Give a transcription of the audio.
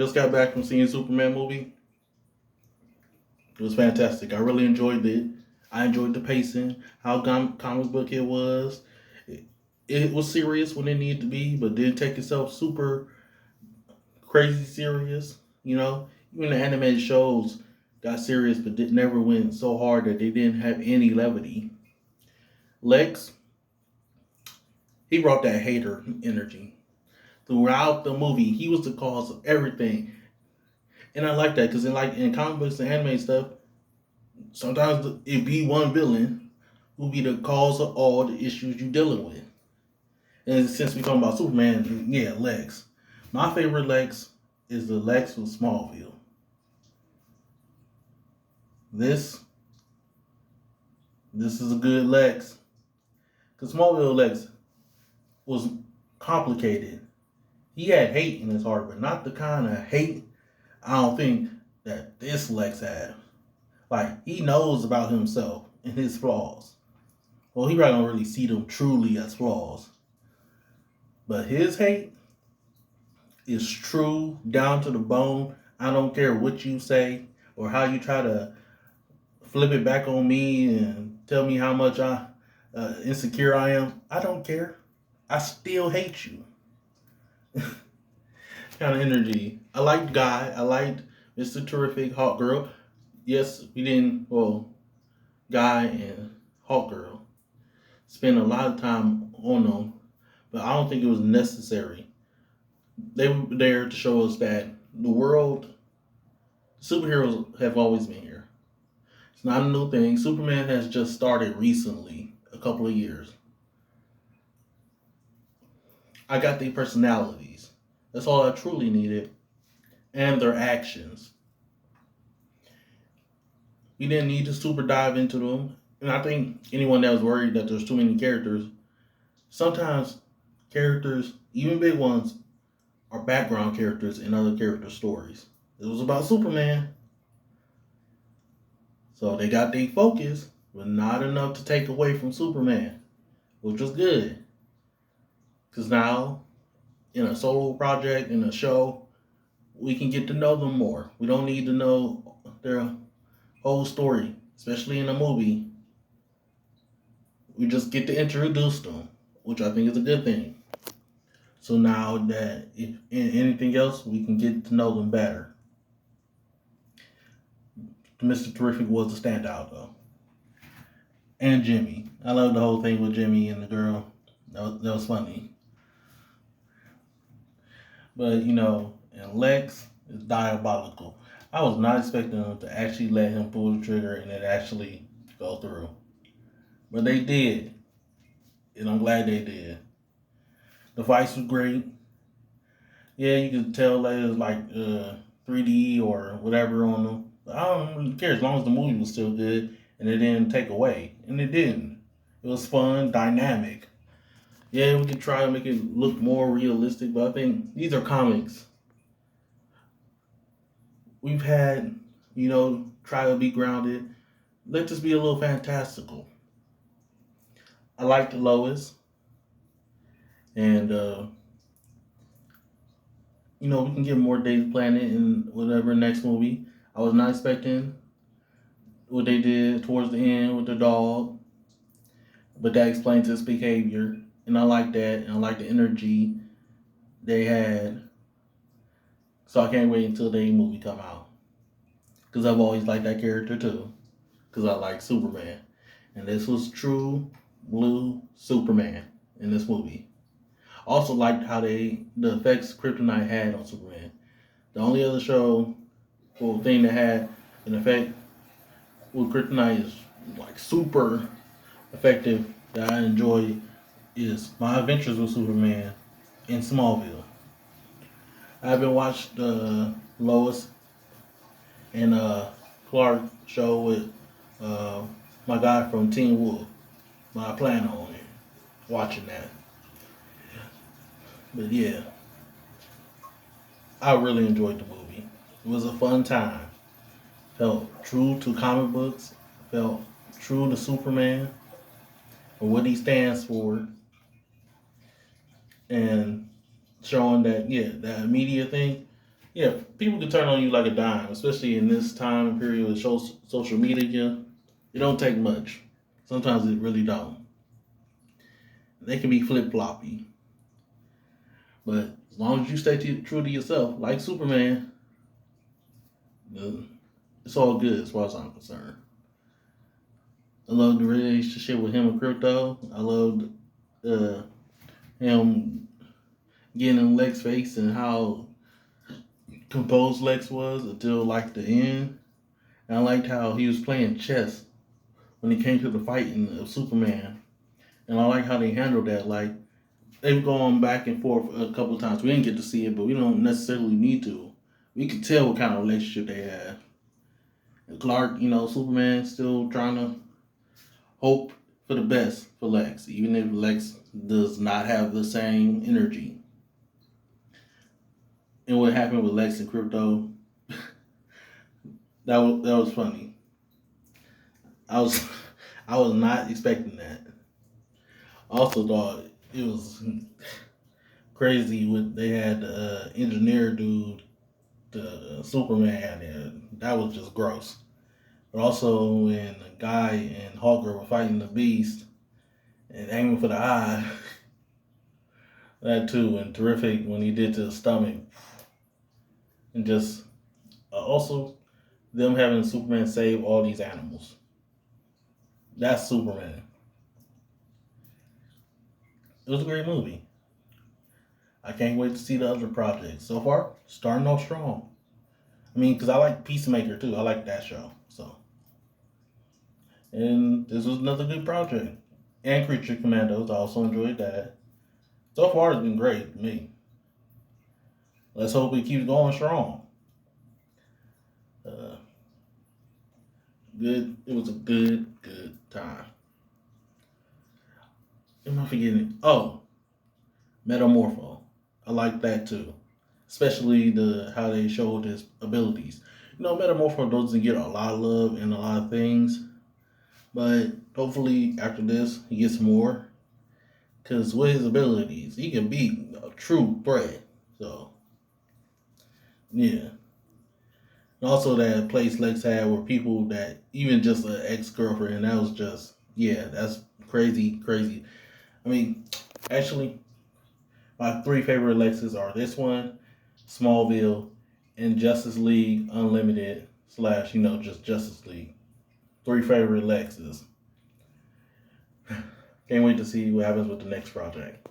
Just got back from seeing Superman movie. It was fantastic. I really enjoyed it. I enjoyed the pacing, how comic book it was. It, it was serious when it needed to be, but didn't take itself super crazy serious. You know, even the animated shows got serious, but never went so hard that they didn't have any levity. Lex, he brought that hater energy throughout the movie. He was the cause of everything, and I like that because in comic books and anime stuff, sometimes it be one villain who be the cause of all the issues you dealing with. And since we talking about Superman, yeah, Lex. My favorite Lex is the Lex from Smallville. This this is a good Lex. Cause Smallville Lex was complicated. He had hate in his heart, but not the kind of hate I don't think that this Lex had. Like he knows about himself and his flaws. Well, he probably don't really see them truly as flaws. But his hate is true down to the bone. I don't care what you say or how you try to flip it back on me and tell me how much I insecure I am. I don't care. I still hate you. Kind of energy. I liked Guy. I liked Mr. Terrific, Hawk Girl. Yes, we didn't. Well, Guy and Hawk Girl spend a lot of time on them, but I don't think it was necessary. They were there to show us that the world, superheroes have always been here. It's not a new thing. Superman has just started recently, a couple of years. I got their personalities. That's all I truly needed. And their actions. We didn't need to super dive into them. And I think anyone that was worried that there's too many characters, sometimes characters, even big ones, are background characters in other character stories. It was about Superman. So they got their focus, but not enough to take away from Superman, which was good. Because now, in a solo project, in a show, we can get to know them more. We don't need to know their whole story, especially in a movie. We just get to introduce them, which I think is a good thing. So now that if anything else, we can get to know them better. Mr. Terrific was the standout though, and Jimmy. I love the whole thing with Jimmy and the girl. That was funny. But and Lex is diabolical. I was not expecting them to actually let him pull the trigger and it actually go through, but they did, and I'm glad they did. The fights was great. Yeah, you could tell that it was like 3D or whatever on them. But I don't really care as long as the movie was still good and it didn't take away, and it didn't. It was fun, dynamic. Yeah, we could try to make it look more realistic, but I think these are comics. We've had, try to be grounded. Let this be a little fantastical. I like the Lois, and we can get more Daily Planet in whatever next movie. I was not expecting what they did towards the end with the dog, but that explains his behavior, and I like that, and I like the energy they had. So I can't wait until the movie come out because I've always liked that character too. Because I like Superman, and this was true blue Superman in this movie. Also liked how the effects Kryptonite had on Superman. The only other show or thing that had an effect with Kryptonite is like super effective that I enjoy is My Adventures with Superman in Smallville. I haven't watched the Lois and Clark show with uh, my guy from Teen Wolf, but I plan on it, watching that. But yeah, I really enjoyed the movie. It was a fun time. Felt true to comic books. Felt true to Superman and what he stands for, and showing that that media thing. Yeah, people can turn on you like a dime, especially in this time period with social media. It don't take much. Sometimes it really don't. They can be flip floppy, but as long as you stay true to yourself, like Superman, uh, it's all good as far as I'm concerned. I love the relationship with him and Crypto. I love uh, him getting in Lex's face and how composed Lex was until like the end. And I liked how he was playing chess when it came to the fighting of Superman. And I like how they handled that. Like they've gone back and forth a couple of times. We didn't get to see it, but we don't necessarily need to. We could tell what kind of relationship they had. Clark, Superman still trying to hope for the best for Lex, even if Lex does not have the same energy. And what happened with Lex and Crypto, that was funny. I was I was not expecting that. I also thought it was crazy when they had the engineer dude, the Superman, and that was just gross. But also when the guy and Hawker were fighting the Beast and aiming for the eye, that too, and terrific when he did to the stomach, and just also them having Superman save all these animals. That's Superman. It was a great movie. I can't wait to see the other projects. So far, starting off strong. I mean, because I like Peacemaker too. I like that show. So, and this was another good project. And Creature Commandos. I also enjoyed that. So far, it's been great to me. Let's hope it keeps going strong. Uh, good. It was a good time. Am I forgetting? Oh, Metamorpho. I like that too, especially the how they showed his abilities. Metamorpho doesn't get a lot of love in a lot of things, but hopefully after this he gets more. Because with his abilities, he can be a true threat. So yeah. And also that place Lex had were people that even just an ex girlfriend. That was just that's crazy. I mean, actually, my three favorite Lexes are this one, Smallville, and Justice League Unlimited slash just Justice League. Three favorite Lexes. Can't wait to see what happens with the next project.